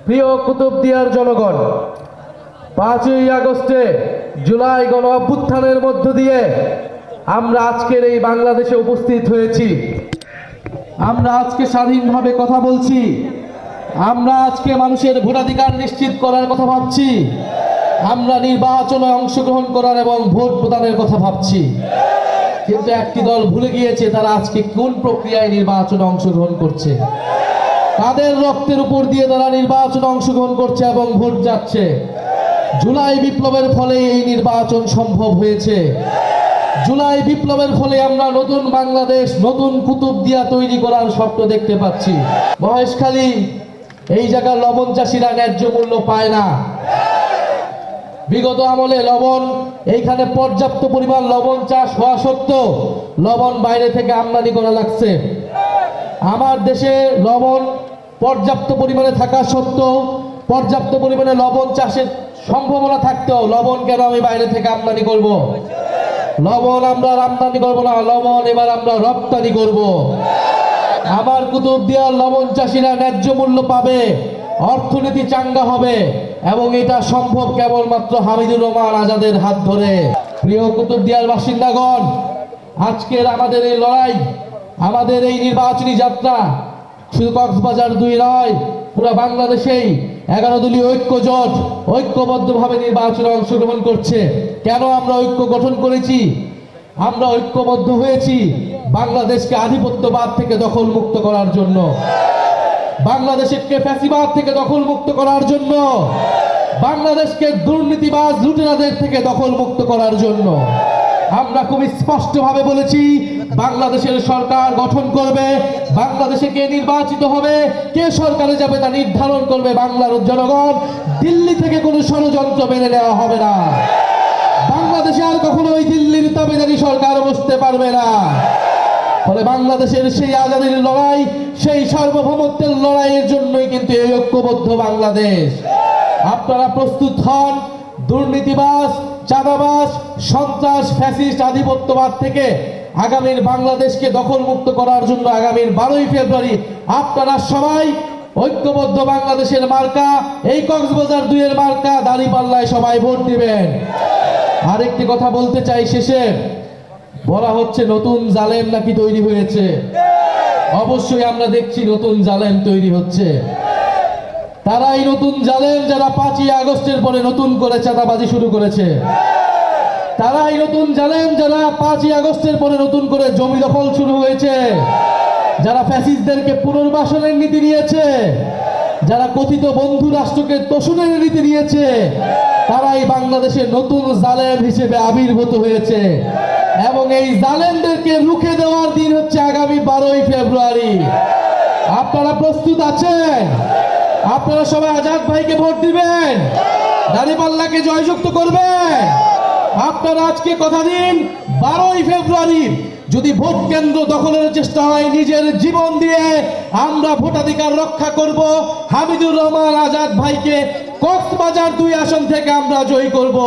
প্রিয় কুতুবদিয়ার জনগণ, 5ই আগস্টে জুলাই গণ অভ্যুত্থানের মধ্য দিয়ে আমরা আজকের এই বাংলাদেশে উপস্থিত হয়েছি। আমরা আজকে স্বাধীনভাবে কথা বলছি। আমরা আজকে মানুষের ভোটাধিকার নিশ্চিত করার কথা ভাবছি। আমরা নির্বাচনে অংশগ্রহণ করার এবং ভোট প্রদানের কথা ভাবছি। কিন্তু একটি দল ভুলে গিয়েছে তারা আজকে কোন প্রক্রিয়ায় নির্বাচনে অংশগ্রহণ করছে। তাদের রক্তের উপর দিয়ে তারা নির্বাচনে অংশগ্রহণ করছে এবং ভোট যাচ্ছে। জুলাই বিপ্লবের ফলে এই নির্বাচন সম্ভব হয়েছে। জুলাই বিপ্লবের ফলে আমরা নতুন বাংলাদেশ, নতুন কুতুবদিয়া তৈরি করার স্বপ্ন দেখতে পাচ্ছি। মহেশখালী এই জায়গার লবণ চাষিরা ন্যায্য মূল্য পায় না। বিগত আমলে লবণ এইখানে পর্যাপ্ত পরিমাণ লবণ চাষ হওয়া সত্ত্বেও লবণ বাইরে থেকে আমদানি করা লাগছে। আমার দেশে লবণ পর্যাপ্ত পরিমাণে থাকা সত্ত্বেও, পর্যাপ্ত পরিমাণে লবণ চাষের সম্ভাবনা থাকতেও লবণ কেন আমি বাইরে থেকে আমদানি করব? লবণ আমরা আমদানি করব না, লবণ এবার আমরা রপ্তানি করব। আমার কুতুবদিয়ার লবণ চাষিরা ন্যায্য মূল্য পাবে, অর্থনীতি চাঙ্গা হবে এবং এটা সম্ভব কেবলমাত্র হামিদুর রহমান আজাদের হাত ধরে। প্রিয় কুতুবদিয়ার বাসিন্দাগণ, আজকের আমাদের এই লড়াই, আমাদের এই নির্বাচনী যাত্রা শুধু কক্সবাজার 2 নয়, পুরো বাংলাদেশেই 11 দলীয় ঐক্য জোট ঐক্যবদ্ধভাবে নির্বাচনে অংশগ্রহণ করছে। কেন আমরা ঐক্য গঠন করেছি? আমরা ঐক্যবদ্ধ হয়েছি বাংলাদেশকে আধিপত্যবাদ থেকে দখল মুক্ত করার জন্য, বাংলাদেশকে ফ্যাসিবাদ থেকে দখল মুক্ত করার জন্য, বাংলাদেশকে দুর্নীতিবাজ লুটেরাদের থেকে দখল মুক্ত করার জন্য। আমরা খুব স্পষ্টভাবে বলেছি বাংলাদেশের সরকার গঠন করবে, বাংলাদেশে কে নির্বাচিত হবে, কে সরকারে যাবে তা নির্ধারণ করবে বাংলার জনগণ। দিল্লি থেকে কোনো ষড়যন্ত্র মেনে নেওয়া হবে না। বাংলাদেশে আর কখনো ওই দিল্লির তাবেদারি সরকার বসতে পারবে না। ফলে বাংলাদেশের সেই আজাদির লড়াই, সেই সার্বভৌমত্বের লড়াইয়ের জন্যই কিন্তু এই ঐক্যবদ্ধ বাংলাদেশ। আপনারা প্রস্তুত হন দুর্নীতিবাজ, চাঁদাবাজ, সন্ত্রাস, ফ্যাসিস্ট, আধিপত্যবাদ থেকে আগামীর বাংলাদেশকে দখলমুক্ত করার জন্য আগামীর 12ই ফেব্রুয়ারি আপনারা সবাই ঐক্যবদ্ধ বাংলাদেশের মার্কা, এই কক্সবাজার 2 এর মার্কা দাঁড়িপাল্লায় সবাই ভোট দিবেন। আরেকটি কথা বলতে চাই শেষে, বলা হচ্ছে নতুন জালেম নাকি তৈরি হয়েছে। অবশ্যই আমরা দেখছি নতুন জালেম তৈরি হচ্ছে। তারাই নতুন জালেম যারা 5ই আগস্টের পরে নতুন করে চাঁদাবাজি শুরু করেছে। তারাই নতুন জালেম যারা 5ই আগস্টের পরে নতুন করে জমি দখল শুরু হয়েছে, যারা ফ্যাসিস্টদেরকে পুনর্বাসনের নীতি নিয়েছে, যারা কথিত বন্ধু রাষ্ট্রকে তোষণের নীতি নিয়েছে, তারাই বাংলাদেশের নতুন জালেম হিসেবে আবির্ভূত হয়েছে। এবং এই জালেমদেরকে রুখে দেওয়ার দিন হচ্ছে আগামী 12ই ফেব্রুয়ারি। আপনারা প্রস্তুত আছেন? আপনারা সবাই আজাদ ভাইকে ভোট দিবেন, দাঁড়িপাল্লাকে জয়যুক্ত করবেন। আপনারা আজকে কথা দিন 12ই ফেব্রুয়ারি যদি ভোট কেন্দ্র দখলের চেষ্টা হয়, নিজের জীবন দিয়ে আমরা ভোটাধিকার রক্ষা করব। হামিদুর রহমান আজাদ ভাইকে কক্সবাজার 2 আসন থেকে আমরা জয়ী করব।